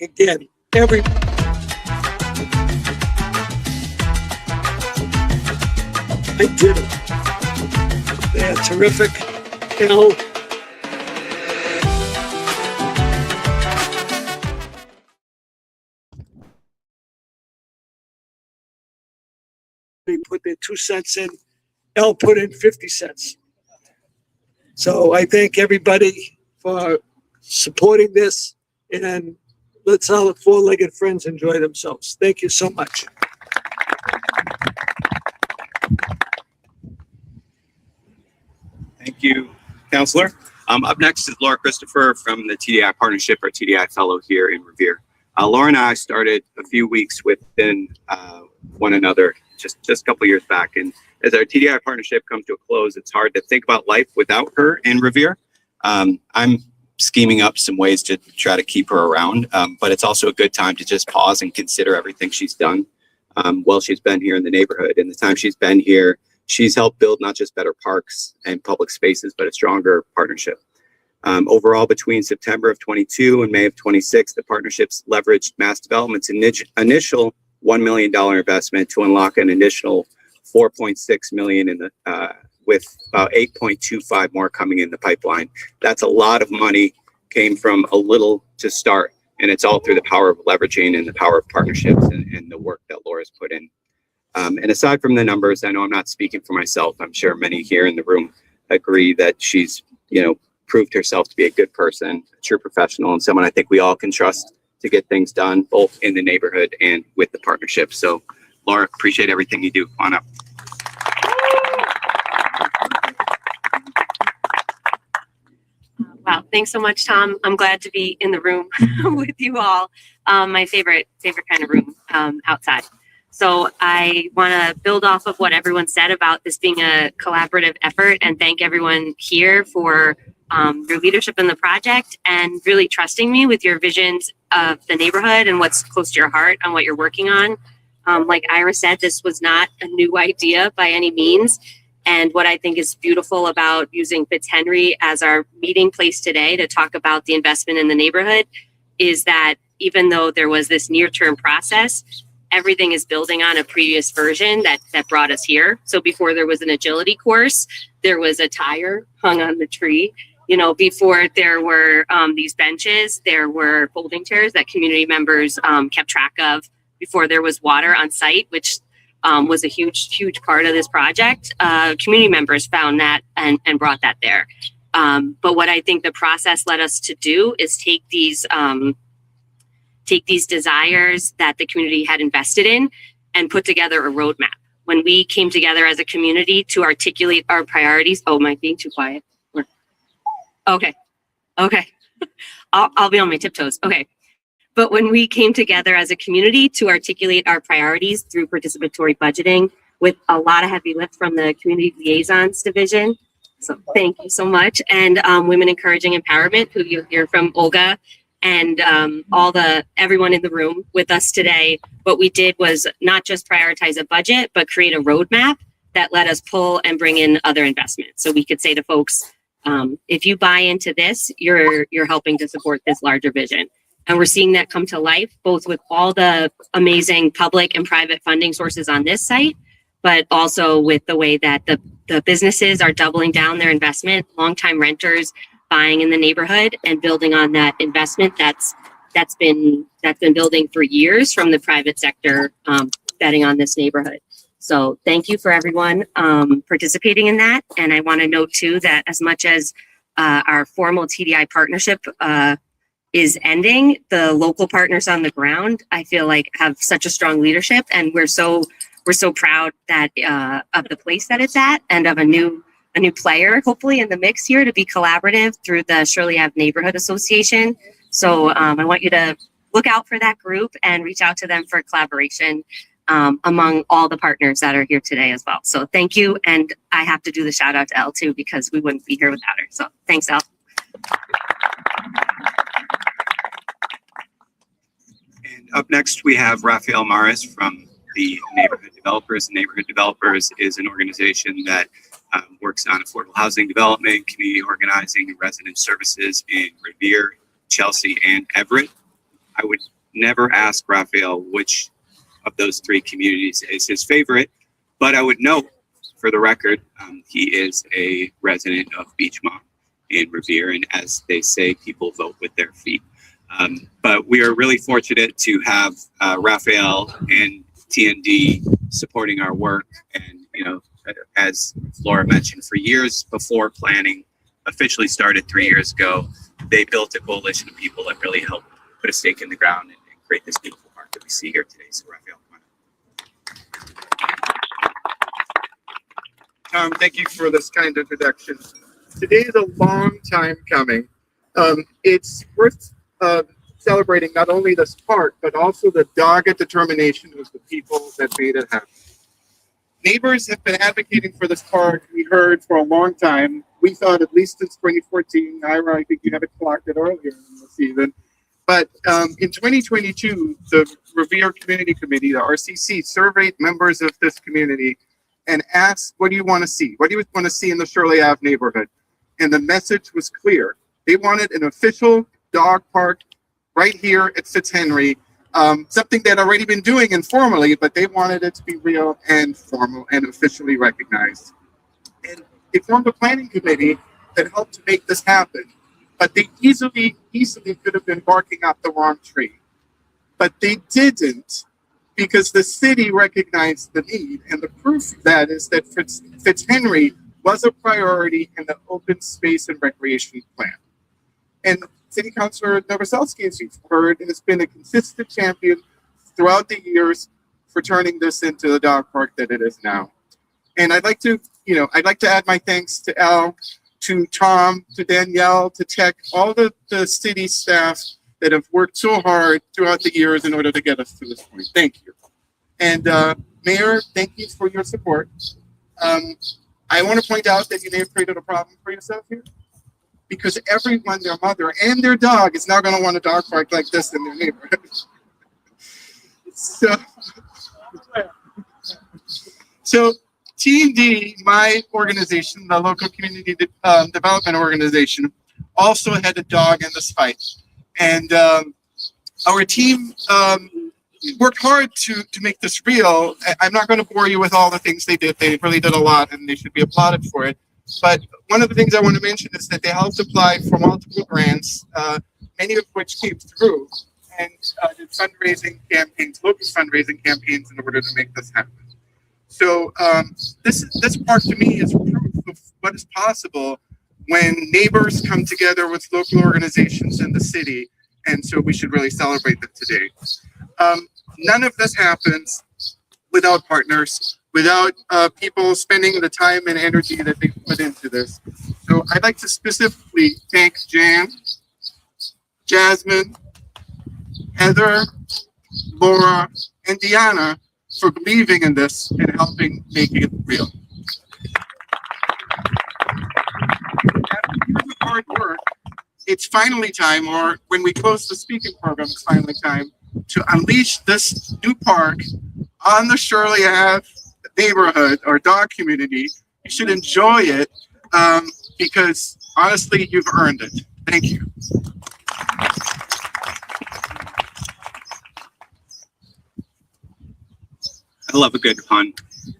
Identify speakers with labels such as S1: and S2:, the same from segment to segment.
S1: Again, they did it. They're terrific. You know, they put their 2 cents in. L put in 50 cents. So I thank everybody for supporting this, and let's all the four-legged friends enjoy themselves. Thank you so much.
S2: Thank you, Councilor. Up next is Laura Christopher from the TDI Partnership, or TDI Fellow here in Revere. Laura and I started a few weeks within one another just a couple years back, and as our TDI partnership comes to a close, it's hard to think about life without her in Revere. I'm scheming up some ways to try to keep her around, but it's also a good time to just pause and consider everything she's done while she's been here in the neighborhood. And the time she's been here, she's helped build not just better parks and public spaces, but a stronger partnership. Overall, between September of 22 and May of 26, the partnerships leveraged Mass Development's initial $1 million investment to unlock an additional $4.6 million in the with about 8.25 more coming in the pipeline. That's a lot of money, came from a little to start, and it's all through the power of leveraging and the power of partnerships and the work that Laura's put in. And aside from the numbers, I know I'm not speaking for myself. I'm sure many here in the room agree that she's, proved herself to be a good person, a true professional, and someone I think we all can trust to get things done, both in the neighborhood and with the partnership. So, Laura, appreciate everything you do. Come on up.
S3: Wow, thanks so much, Tom. I'm glad to be in the room with you all. My favorite kind of room outside. So I want to build off of what everyone said about this being a collaborative effort, and thank everyone here for your leadership in the project and really trusting me with your visions of the neighborhood and what's close to your heart and what you're working on. Like Ira said, this was not a new idea by any means. And what I think is beautiful about using Fitzhenry as our meeting place today to talk about the investment in the neighborhood is that even though there was this near-term process, everything is building on a previous version that brought us here. So before there was an agility course, there was a tire hung on the tree. Before there were these benches, there were folding chairs that community members kept track of. Before there was water on site, which was a huge part of this project. Community members found that and brought that there. But what I think the process led us to do is take these desires that the community had invested in and put together a roadmap. When we came together as a community to articulate our priorities, am I being too quiet? Okay. I'll be on my tiptoes. Okay. But when we came together as a community to articulate our priorities through participatory budgeting with a lot of heavy lift from the Community Liaisons Division. So thank you so much. And Women Encouraging Empowerment, who you'll hear from Olga, and everyone in the room with us today. What we did was not just prioritize a budget, but create a roadmap that let us pull and bring in other investments. So we could say to folks, if you buy into this, you're helping to support this larger vision. And we're seeing that come to life, both with all the amazing public and private funding sources on this site, but also with the way that the businesses are doubling down their investment, longtime renters buying in the neighborhood and building on that investment that's been building for years from the private sector betting on this neighborhood. So thank you for everyone participating in that. And I want to note too that as much as our formal TDI partnership is ending, the local partners on the ground, I feel like, have such a strong leadership, and we're so proud that of the place that it's at and of a new player hopefully in the mix here to be collaborative through the Shirley Ave Neighborhood Association. So I want you to look out for that group and reach out to them for collaboration among all the partners that are here today as well. So thank you, and I have to do the shout out to Elle too because we wouldn't be here without her. So thanks, Elle.
S2: Up next, we have Rafael Mares from the Neighborhood Developers. Neighborhood Developers is an organization that works on affordable housing development, community organizing, and resident services in Revere, Chelsea, and Everett. I would never ask Raphael which of those three communities is his favorite, but I would note for the record, he is a resident of Beachmont in Revere, and as they say, people vote with their feet. But we are really fortunate to have Raphael and TND supporting our work, and as Laura mentioned, for years before planning officially started 3 years ago, they built a coalition of people that really helped put a stake in the ground and create this beautiful park that we see here today. So Raphael, come on.
S4: Tom, thank you for this kind introduction. Today is a long time coming. It's worth celebrating not only this park, but also the dogged determination of the people that made it happen. Neighbors have been advocating for this park, we heard, for a long time. We thought at least since 2014. Ira, I think you had it clocked it earlier in the season. But in 2022, the Revere Community Committee, the RCC, surveyed members of this community and asked, what do you want to see? What do you want to see in the Shirley Ave neighborhood? And the message was clear. They wanted an official dog park right here at Fitzhenry, something they'd already been doing informally, but they wanted it to be real and formal and officially recognized. And they formed a planning committee that helped to make this happen. But they easily could have been barking up the wrong tree. But they didn't, because the city recognized the need. And the proof of that is that Fitzhenry was a priority in the open space and recreation plan. And City Councilor Novoselsky, as you've heard, has been a consistent champion throughout the years for turning this into the dog park that it is now. And I'd like to add my thanks to Al, to Tom, to Danielle, to Tech, all the city staff that have worked so hard throughout the years in order to get us to this point. Thank you. And Mayor, thank you for your support. I want to point out that you may have created a problem for yourself here, because everyone, their mother and their dog, is now going to want a dog park like this in their neighborhood. So T&D, my organization, the local community development organization, also had a dog in this fight. And our team worked hard to make this real. I'm not going to bore you with all the things they did. They really did a lot, and they should be applauded for it. But one of the things I want to mention is that they helped apply for multiple grants, many of which came through, and did fundraising campaigns, local fundraising campaigns, in order to make this happen. So this park to me is proof of what is possible when neighbors come together with local organizations in the city, and so we should really celebrate them today. None of this happens without partners, without people spending the time and energy that they put into this. So I'd like to specifically thank Jan, Jasmine, Heather, Laura, and Deanna for believing in this and helping make it real. After years of hard work, it's finally time, or when we close the speaking program, it's finally time to unleash this new park on the Shirley Ave neighborhood or dog community. You should enjoy it because honestly, you've earned it. Thank you.
S2: I love a good pun,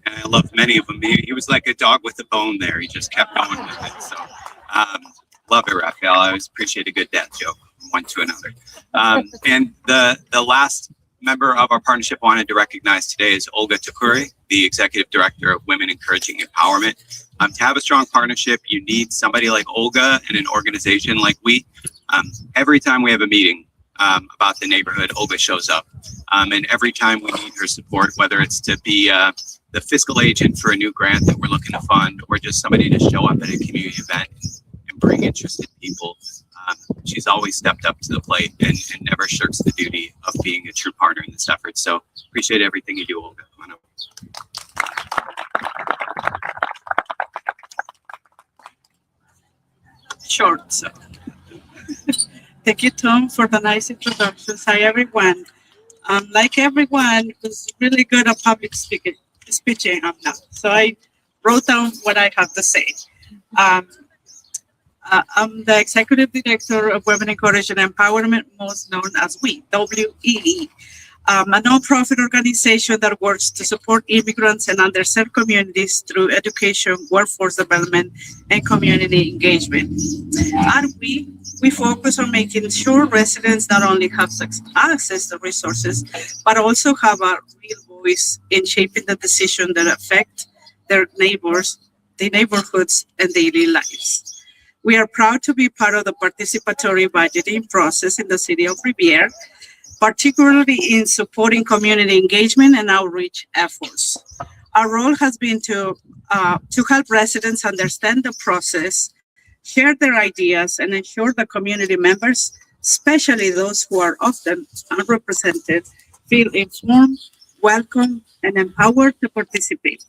S2: and I love many of them. He was like a dog with a bone there. He just kept going with it. So, love it, Raphael. I always appreciate a good dad joke from one to another. And the last member of our partnership I wanted to recognize today is Olga Takuri, the Executive Director of Women Encouraging Empowerment. To have a strong partnership, you need somebody like Olga and an organization like we. Every time we have a meeting about the neighborhood, Olga shows up. And every time we need her support, whether it's to be the fiscal agent for a new grant that we're looking to fund, or just somebody to show up at a community event and bring interested people, she's always stepped up to the plate and never shirks the duty of being a true partner in this effort. So appreciate everything you do, Olga. Come on up.
S5: Short, so. Thank you, Tom, for the nice introductions. Hi, everyone. Like everyone, who's really good at public speaking, I'm not. So I wrote down what I have to say. I'm the Executive Director of Women Encouragement and Empowerment, most known as WEE, a nonprofit organization that works to support immigrants and underserved communities through education, workforce development, and community engagement. And we focus on making sure residents not only have access to resources, but also have a real voice in shaping the decisions that affect their neighbors, their neighborhoods, and daily lives. We are proud to be part of the participatory budgeting process in the city of Revere, particularly in supporting community engagement and outreach efforts. Our role has been to help residents understand the process, share their ideas, and ensure the community members, especially those who are often unrepresented, feel informed, welcome, and empowered to participate.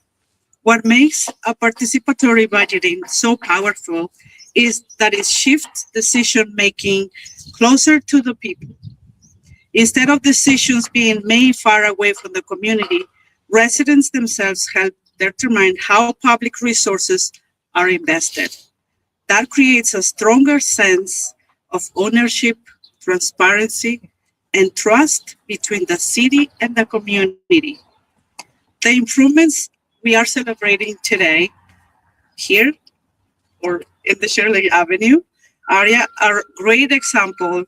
S5: What makes a participatory budgeting so powerful is that it shifts decision-making closer to the people. Instead of decisions being made far away from the community, residents themselves help determine how public resources are invested. That creates a stronger sense of ownership, transparency, and trust between the city and the community. The improvements we are celebrating today here or in the Shirley Avenue area are a great example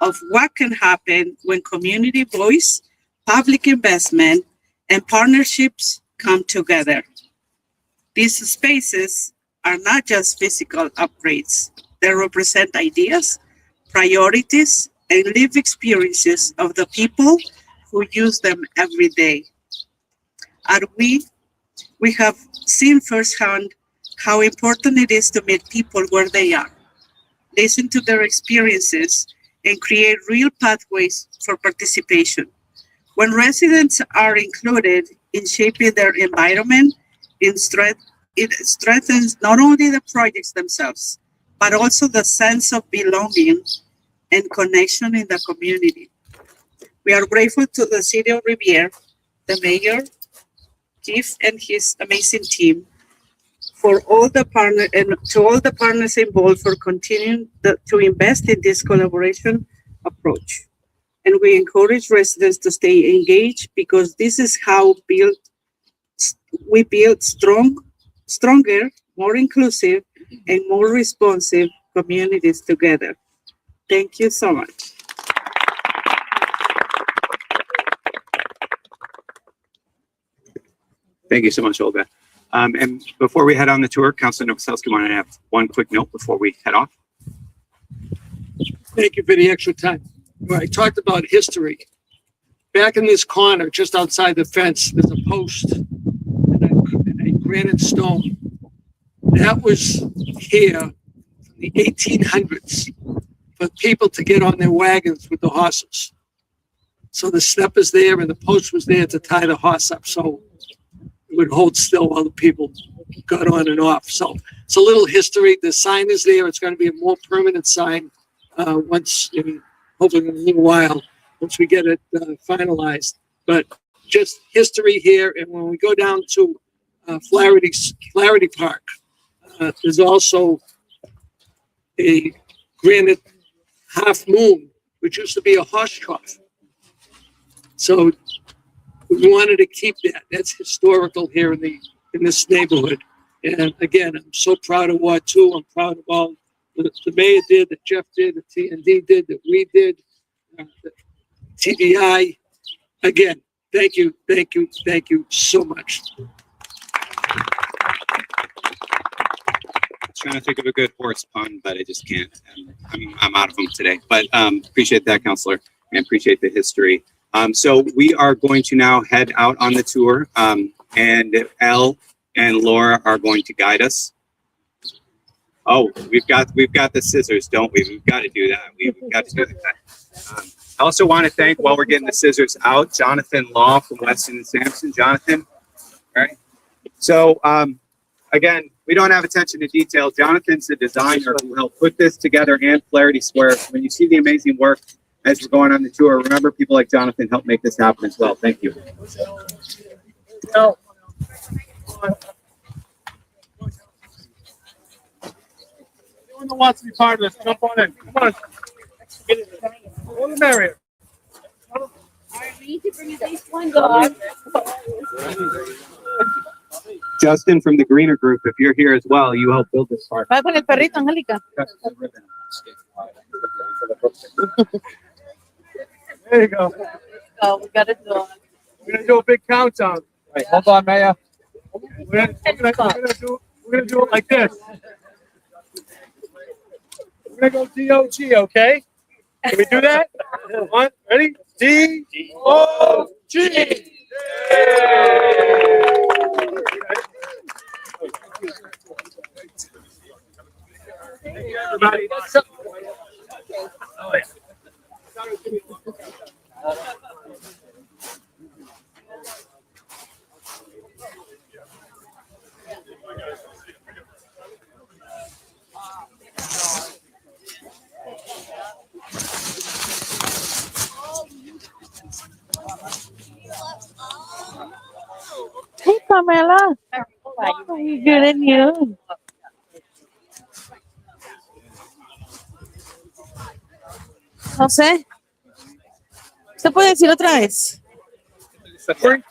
S5: of what can happen when community voice, public investment, and partnerships come together. These spaces are not just physical upgrades. They represent ideas, priorities, and lived experiences of the people who use them every day. And we have seen firsthand how important it is to meet people where they are, listen to their experiences, and create real pathways for participation. When residents are included in shaping their environment, it strengthens not only the projects themselves, but also the sense of belonging and connection in the community. We are grateful to the City of Revere, the Mayor, Keith, and his amazing team, for all the partners and to all the partners involved for continuing to invest in this collaboration approach. And we encourage residents to stay engaged because this is how we build stronger, more inclusive, and more responsive communities together. Thank you so much.
S2: Thank you so much, Olga. And before we head on the tour, Councilor Novoselsky wanted to have one quick note before we head off.
S1: Thank you for the extra time. Well, I talked about history. Back in this corner, just outside the fence, there's a post and a granite stone. That was here in the 1800s for people to get on their wagons with the horses. So the step is there and the post was there to tie the horse up so it would hold still while the people got on and off. So it's a little history. The sign is there. It's going to be a more permanent sign hopefully in a little while once we get it finalized. But just history here. And when we go down to Flaherty Park, there's also a granite half moon, which used to be a horse trough. So we wanted to keep that. That's historical here in this neighborhood. And again, I'm so proud of Ward 2. I'm proud of all that the mayor did, that Jeff did, that TND did, that we did, that TDI. Again, thank you so much.
S2: Trying to think of a good horse pun, but I just can't. I'm out of them today. But appreciate that, Councilor, and appreciate the history. So we are going to now head out on the tour, and Elle and Laura are going to guide us. Oh, we've got the scissors, don't we? We've got to do that. We've got to do that. I also want to thank, while we're getting the scissors out, Jonathan Law from Weston and Sampson. Jonathan, all right. So again, we don't have attention to detail. Jonathan's the designer who helped put this together and Flaherty Square. When you see the amazing work as we're going on the tour, remember people like Jonathan helped make this happen as well. Thank you.
S4: Anyone who wants to be part of this, jump on in. Come on. All the merrier.
S2: Justin from the Greener Group, if you're here as well, you helped build this park.
S5: Va con el perrito, Angélica.
S4: There you go.
S5: Oh, we got it done.
S4: We're gonna do a big countdown.
S6: Wait, hold on, Mayor.
S4: We're gonna do it like this. We're gonna go D-O-G, okay? Can we do that? One, ready? D-O-G. Thank you, everybody.
S5: Hey, Pamela. How are you good and you? José, ¿se puede decir otra vez?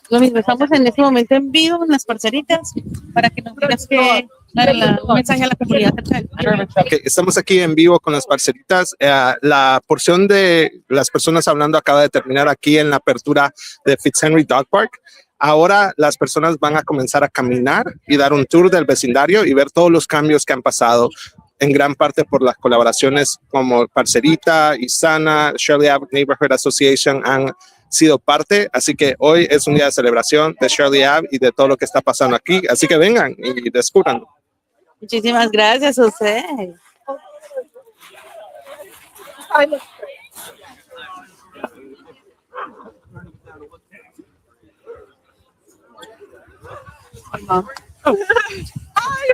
S5: Lo mismo, estamos en este momento en vivo en las parceritas para que nos digas que dar un mensaje a la comunidad.
S6: Ok, estamos aquí en vivo con las parceritas. La porción de las personas hablando acaba de terminar aquí en la apertura de Fitzhenry Dog Park. Ahora las personas van a comenzar a caminar y dar un tour del vecindario y ver todos los cambios que han pasado, en gran parte por las colaboraciones como Parcerita, Isana, Shirley Ave Neighborhood Association han sido parte. Así que hoy es un día de celebración de Shirley Ave y de todo lo que está pasando aquí. Así que vengan y descubran.
S5: Muchísimas gracias, José.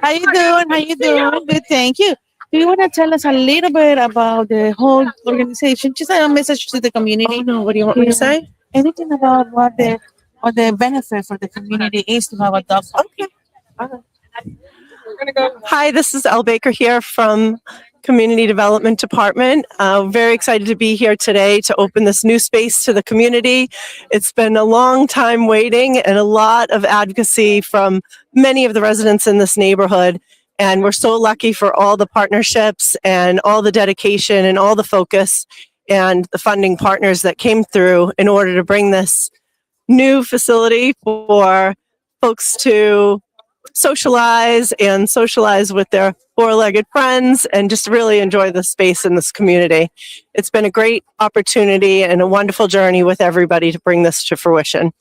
S5: How you doing? How you doing? Good, thank you. Do you want to tell us a little bit about the whole organization? Just a message to the community. What do you want me to say? Anything about what the benefit for the community is to have a dog? Okay.
S7: Hi, this is Elle Baker here from Community Development Department. Very excited to be here today to open this new space to the community. It's been a long time waiting and a lot of advocacy from many of the residents in this neighborhood. And we're so lucky for all the partnerships and all the dedication and all the focus and the funding partners that came through in order to bring this new facility for folks to socialize with their four-legged friends and just really enjoy the space in this community. It's been a great opportunity and a wonderful journey with everybody to bring this to fruition.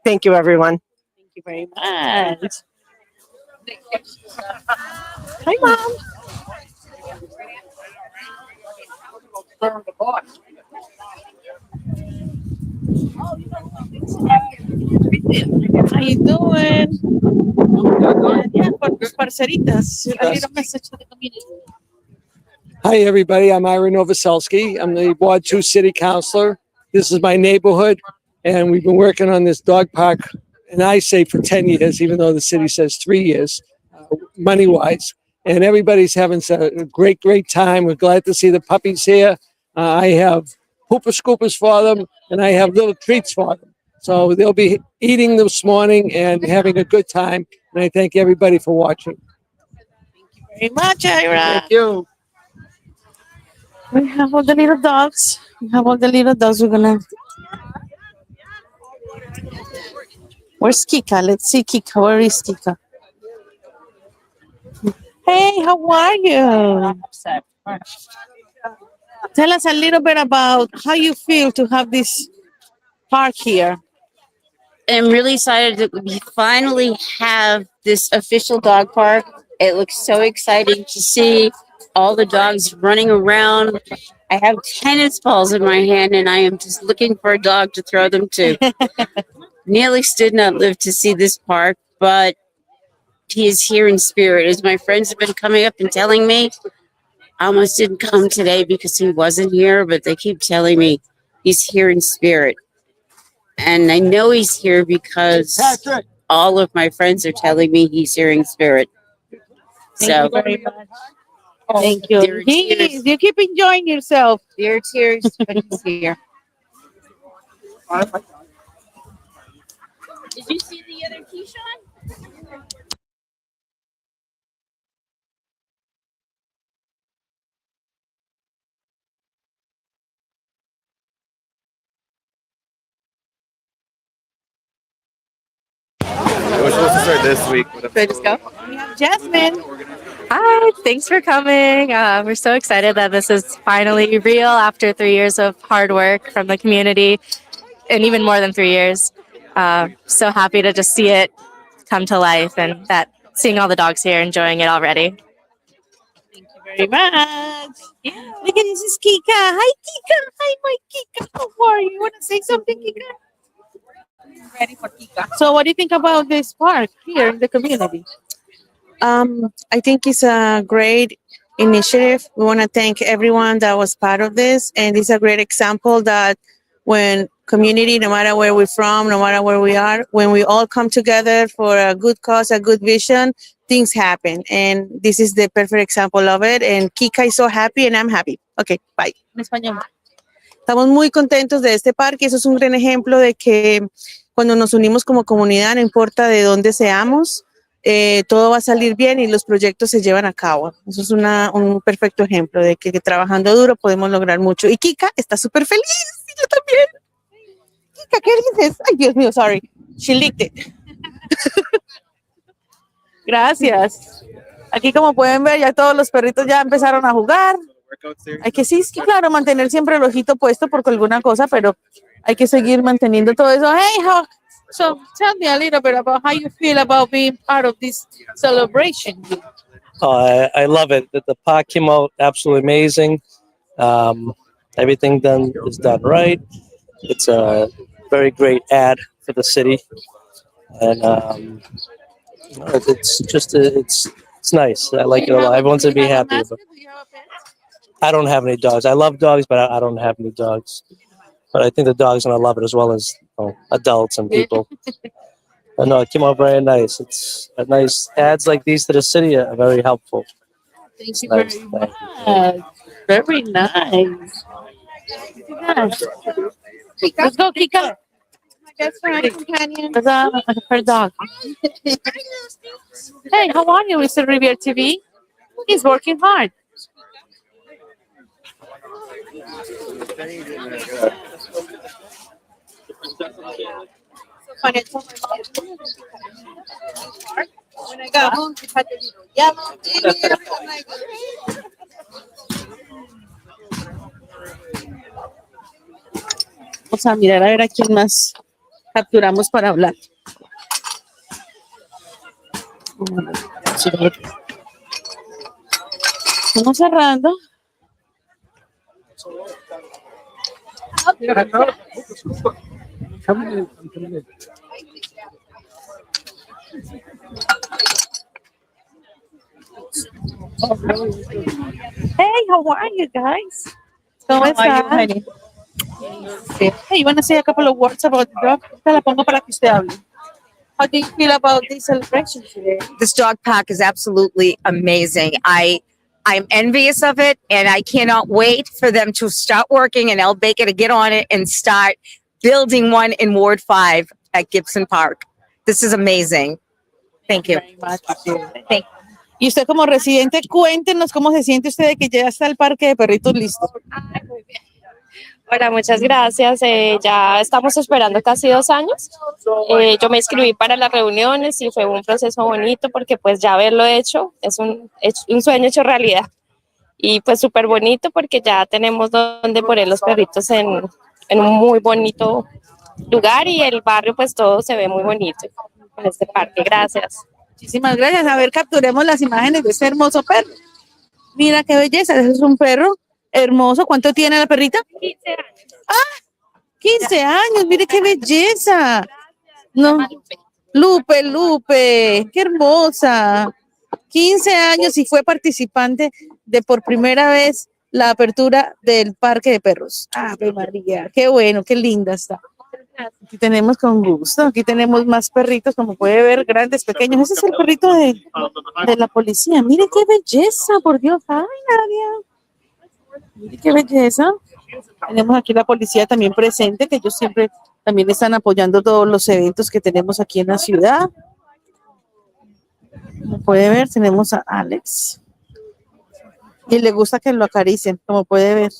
S7: Thank you, everyone.
S5: Thank you very much.
S7: Hi, Mom.
S5: How you doing? Yeah, por tus parceritas. A little message to the community.
S1: Hi, everybody. I'm Ira Novoselsky. I'm the Ward 2 City Councilor. This is my neighborhood, and we've been working on this dog park, and I say for 10 years, even though the city says 3 years, money-wise. And everybody's having a great, great time. We're glad to see the puppies here. I have pooper scoopers for them, and I have little treats for them. So they'll be eating this morning and having a good time. And I thank everybody for watching.
S5: Very much, Ira.
S1: Thank you.
S5: We have all the little dogs. We're gonna. Where's Kika? Let's see Kika. Where is Kika? Hey, how are you? Tell us a little bit about how you feel to have this park here.
S8: I'm really excited that we finally have this official dog park. It looks so exciting to see all the dogs running around. I have tennis balls in my hand and I am just looking for a dog to throw them to. Neelis did not live to see this park, but he is here in spirit. As my friends have been coming up and telling me, I almost didn't come today because he wasn't here, but they keep telling me he's here in spirit. And I know he's here because all of my friends are telling me he's here in spirit.
S5: Thank you very much.
S8: Thank you.
S5: He is. You keep enjoying yourself.
S8: There are tears, but he's here. Did you see the other Keyshawn?
S9: We're supposed to start this week.
S10: Should I just go?
S5: We have Jasmine.
S10: Hi, thanks for coming. We're so excited that this is finally real after 3 years of hard work from the community, and even more than 3 years. So happy to just see it come to life, and that seeing all the dogs here enjoying it already.
S5: Very much. Look at this is Kika. Hi, Kika. Hi, my Kika. How are you? You want to say something, Kika? Ready for Kika. So, what do you think about this park here in the community?
S11: I think it's a great initiative. We want to thank everyone that was part of this. And it's a great example that when community, no matter where we're from, no matter where we are, when we all come together for a good cause, a good vision, things happen. And this is the perfect example of it. And Kika is so happy and I'm happy. Okay, bye.
S5: En español.
S11: Estamos muy contentos de este parque. Eso es un gran ejemplo de que cuando nos unimos como comunidad, no importa de dónde seamos, todo va a salir bien y los proyectos se llevan a cabo. Eso es un perfecto ejemplo de que trabajando duro podemos lograr mucho. Y Kika está súper feliz. Y yo también. Kika, ¿qué dices? Ay, Dios mío, sorry. She licked it.
S5: Gracias. Aquí, como pueden ver, ya todos los perritos ya empezaron a jugar. Hay que sí, claro, mantener siempre el ojito puesto por alguna cosa, pero hay que seguir manteniendo todo eso. Hey, so tell me a little bit about how you feel about being part of this celebration.
S12: I love it. The park came out absolutely amazing. Everything is done right. It's a very great ad for the city, and it's nice. I like it a lot. Everyone's gonna be happy with it. I don't have any dogs. I love dogs, but I don't have any dogs. But I think the dogs are gonna love it as well as adults and people. But no, it came out very nice. It's a nice ads like these to the city are very helpful.
S5: Thank you
S12: Nice.
S5: very much. Very nice. Let's go, Kika.
S11: That's for my companion.
S5: Her dog. Hey, how are you, Mr. Revere TV? He's working hard.
S11: When I got home, she had the little yellow TV. I'm like,
S5: Vamos a mirar a ver a quién más capturamos para hablar. Estamos cerrando. Hey, how are you guys? ¿Cómo están? Hey, you want to say a couple of words about the dog? Te la pongo para que usted hable. How do you feel about this celebration today?
S13: This dog park is absolutely amazing. I'm envious of it, and I cannot wait for them to start working and El Baker to get on it and start building one in Ward 5 at Gibson Park. This is amazing. Thank you. Thank you.
S5: Y usted como residente, cuéntenos cómo se siente usted de que ya está el parque de perritos listo.
S10: Ay, muy bien. Hola, muchas gracias. Ya estamos esperando casi 2 años. Yo me inscribí para las reuniones y fue un proceso bonito porque pues ya haberlo hecho es un sueño hecho realidad. Y pues súper bonito porque ya tenemos donde poner los perritos en un muy bonito lugar y el barrio pues todo se ve muy bonito con este parque. Gracias.
S5: Muchísimas gracias. A ver, capturemos las imágenes de este hermoso perro. Mira qué belleza, ese es un perro hermoso. ¿Cuánto tiene la perrita?
S10: 15 años.
S5: ¡Ah! 15 años, mire qué belleza. No, Lupe, qué hermosa. 15 años y fue participante de por primera vez la apertura del parque de perros. Ave María, qué bueno, qué linda está.
S11: Aquí tenemos con gusto, aquí tenemos más perritos, como puede ver, grandes, pequeños. Ese es el perrito de la policía. Mire qué belleza, por Dios. Ay, Nadia. Mire qué belleza. Tenemos aquí la policía también presente, que ellos siempre también están apoyando todos los eventos que tenemos aquí en la ciudad. Como puede ver, tenemos a Alex. Y le gusta que lo acaricien, como puede ver.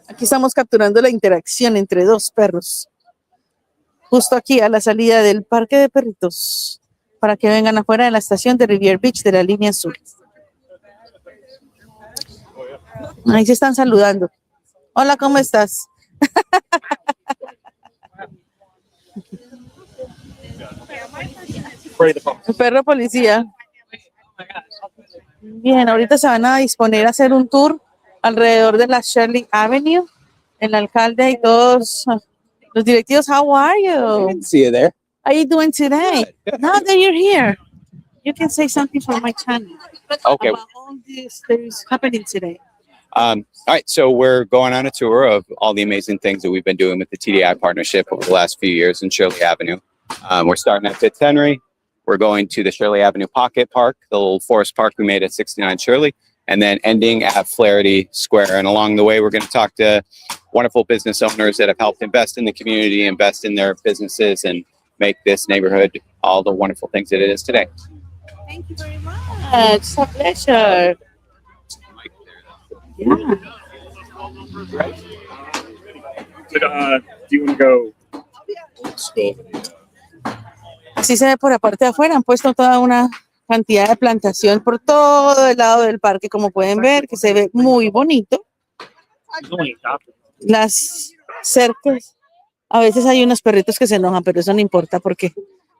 S11: Aquí estamos capturando la interacción entre dos perros. Justo aquí a la salida del parque de perritos. Para que vengan afuera de la estación de Revere Beach de la línea azul. Ahí se están saludando. Hola, ¿cómo estás? El perro policía. Bien, ahorita se van a disponer a hacer un tour alrededor de la Shirley Avenue. El alcalde y todos los directivos. How are you?
S9: See you there.
S11: How are you doing today? Now that you're here, you can say something for my channel
S9: Okay.
S11: about all this that is happening today.
S9: All right. So we're going on a tour of all the amazing things that we've been doing with the TDI partnership over the last few years in Shirley Avenue. We're starting at Fitzhenry. We're going to the Shirley Avenue Pocket Park, the little forest park we made at 69 Shirley, and then ending at Flaherty Square. And along the way, we're going to talk to wonderful business owners that have helped invest in the community, invest in their businesses, and make this neighborhood all the wonderful things that it is today.
S11: Thank you very much. It's a pleasure. Yeah.
S14: Do you want to go?
S11: Así se ve por la parte de afuera. Han puesto toda una cantidad de plantación por todo el lado del parque, como pueden ver, que se ve muy bonito. Las cercas, a veces hay unos perritos que se enojan, pero eso no importa porque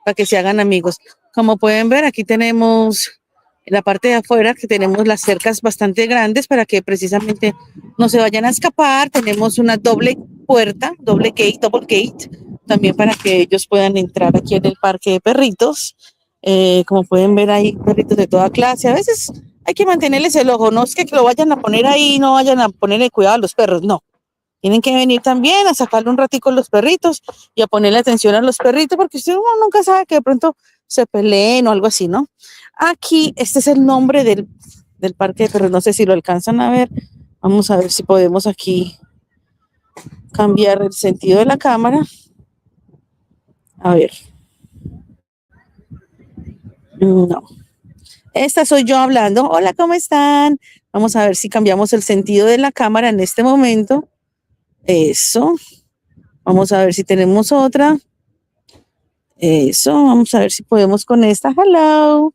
S11: para que se hagan amigos. Como pueden ver, aquí tenemos en la parte de afuera que tenemos las cercas bastante grandes para que precisamente no se vayan a escapar. Tenemos una doble puerta, double gate, también para que ellos puedan entrar aquí en el parque de perritos. Como pueden ver, hay perritos de toda clase. A veces hay que mantenerles el ojo, no es que lo vayan a poner ahí, no vayan a ponerle cuidado a los perros, no. Tienen que venir también a sacarle un ratico a los perritos y a ponerle atención a los perritos, porque usted uno nunca sabe que de pronto se peleen o algo así, ¿no? Aquí, este es el nombre del parque de perros, no sé si lo alcanzan a ver. Vamos a ver si podemos aquí cambiar el sentido de la cámara. A ver. No. Esta soy yo hablando. Hola, ¿cómo están? Vamos a ver si cambiamos el sentido de la cámara en este momento. Eso. Vamos a ver si tenemos otra. Eso. Vamos a ver si podemos con esta. Hello.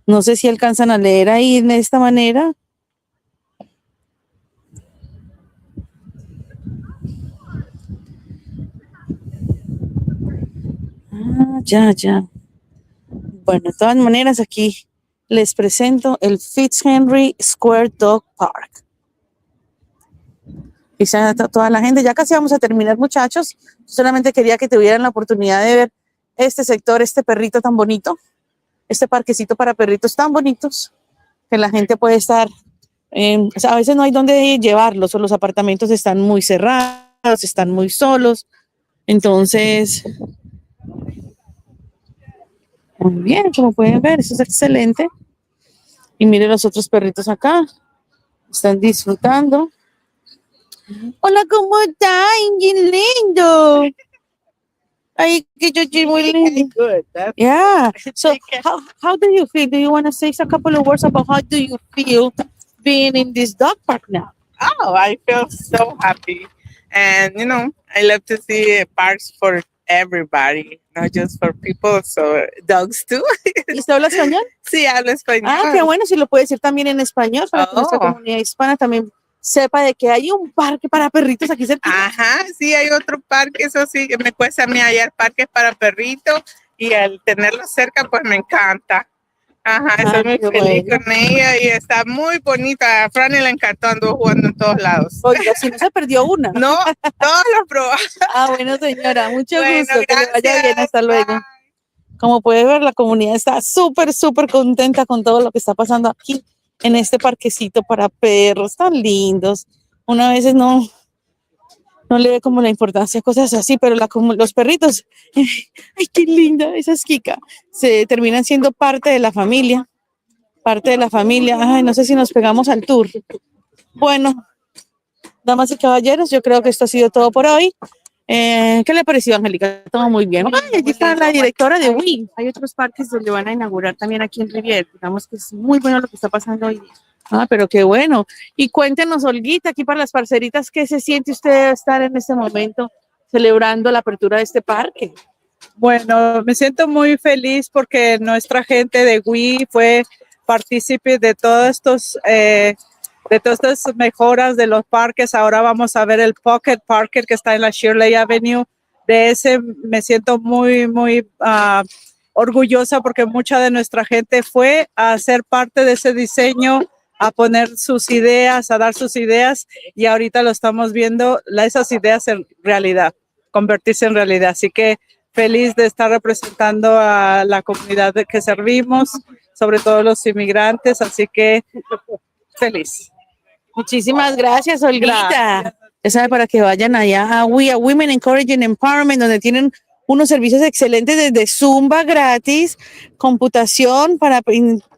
S11: No sé si alcanzan a leer ahí de esta manera. Ya. Bueno, de todas maneras, aquí les presento el Fitzhenry Square Dog Park. Y ya está toda la gente. Ya casi vamos a terminar, muchachos. Solamente quería que tuvieran la oportunidad de ver este sector, este perrito tan bonito, este parquecito para perritos tan bonitos, que la gente puede estar, o sea, a veces no hay dónde llevarlos, o los apartamentos están muy cerrados, están muy solos. Entonces, muy bien, como pueden ver, eso es excelente. Y miren los otros perritos acá, están disfrutando. Hola, ¿cómo están? ¡Qué lindo! Ay, que yo muy lindo.
S5: Good.
S11: Yeah. So, how do you feel? Do you want to say a couple of words about how do you feel being in this dog park now?
S15: Oh, I feel so happy. And, I love to see parks for everybody, not just for people, so dogs too.
S11: ¿Y usted habla español?
S15: Sí, hablo español.
S11: Ah, qué bueno, si lo puede decir también en español para que nuestra
S15: Oh.
S11: comunidad hispana también sepa de que hay un parque para perritos aquí cerca.
S15: Ajá, sí, hay otro parque, eso sí, me cuesta a mí hallar parques para perritos y al tenerlos cerca, pues me encanta. Ajá, estoy muy
S11: qué
S15: feliz
S11: bueno.
S15: con ella y está muy bonita. A Franny le encantó, anduvo jugando en todos lados.
S11: Oiga, si no se perdió una.
S15: No, todos los probó.
S11: Ah, bueno, señora, mucho
S15: Bueno,
S11: gusto, que le vaya bien,
S15: gracias.
S11: hasta luego. Como puede ver, la comunidad está súper contenta con todo lo que está pasando aquí en este parquecito para perros tan lindos. Una vez no le ve como la importancia a cosas así, pero los perritos, ay, qué linda, esa es Kika, se terminan siendo parte de la familia. Ay, no sé si nos pegamos al tour. Bueno, damas y caballeros, yo creo que esto ha sido todo por hoy. ¿Qué le pareció, Angélica? Todo muy bien. Ay, aquí está la directora de Wii. Hay otros parques donde van a inaugurar también aquí en Revere. Digamos que es muy bueno lo que está pasando hoy día. Ah, pero qué bueno. Y cuéntenos, Olguita, aquí para las parceritas, ¿qué se siente usted estar en este momento celebrando la apertura de este parque?
S5: Bueno, me siento muy feliz porque nuestra gente de Wii fue partícipe de de todas estas mejoras de los parques. Ahora vamos a ver el Pocket Park que está en la Shirley Avenue. De ese me siento muy orgullosa porque mucha de nuestra gente fue a ser parte de ese diseño, a poner sus ideas, a dar sus ideas, y ahorita lo estamos viendo, esas ideas en realidad, convertirse en realidad. Así que feliz de estar representando a la comunidad que servimos, sobre todo los inmigrantes, así que feliz.
S11: Muchísimas gracias, Olguita. Ya sabe, para que vayan allá a Women Encouraging Empowerment, donde tienen unos servicios excelentes desde Zumba gratis, computación para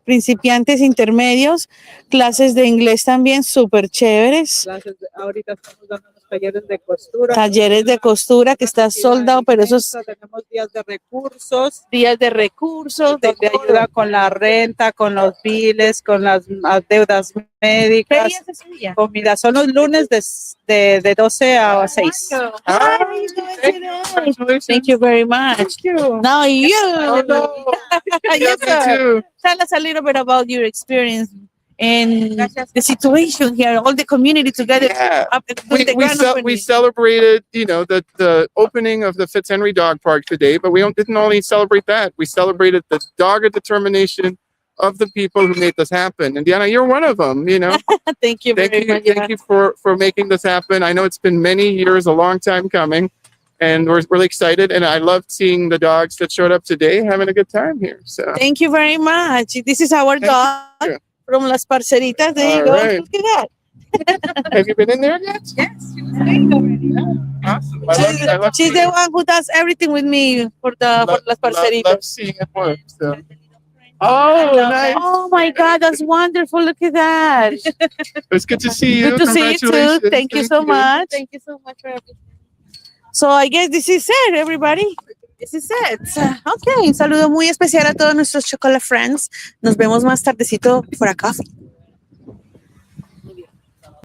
S11: principiantes intermedios, clases de inglés también súper chéveres.
S5: Ahorita estamos dando unos talleres de costura.
S11: Talleres de costura que está soldado, pero esos
S5: tenemos días de recursos.
S11: De
S5: Te ayuda con la renta, con los biles, con las deudas médicas. Comida. Son los lunes de 12 a 6.
S11: Thank you very much.
S5: Thank you.
S11: Now you. Yes,
S4: Me
S11: sir.
S4: too.
S11: Tell us a little bit about your experience and the situation here, all the community together.
S4: Yeah.
S11: Up and doing the grand
S4: We
S11: opening.
S4: celebrated, the opening of the Fitzhenry Dog Park today, but we didn't only celebrate that. We celebrated the dogged determination of the people who made this happen. And Diana, you're one of them,
S11: Thank you very much.
S4: Thank you for making this happen. I know it's been many years, a long time coming, and we're really excited. And I loved seeing the dogs that showed up today having a good time here. So
S11: Thank you very much. This is our dog
S4: you.
S11: from Las Parceritas. There you
S4: All
S11: go.
S4: right.
S11: Look at that.
S4: have you been in there yet?
S5: Yes, she was great already.
S4: Awesome. I love
S11: She's
S4: seeing
S11: the one who does everything with me for Las Parceritas.
S4: love seeing it work. So. Oh, nice.
S11: Oh my God, that's wonderful. Look at that.
S4: It's good to see you.
S11: Good to see you too.
S4: Congratulations.
S11: Thank you so much. Thank you so much for everything. So I guess this is it, everybody. This is it. Okay, un saludo muy especial a todos nuestros chocolate friends. Nos vemos más tardecito for a coffee.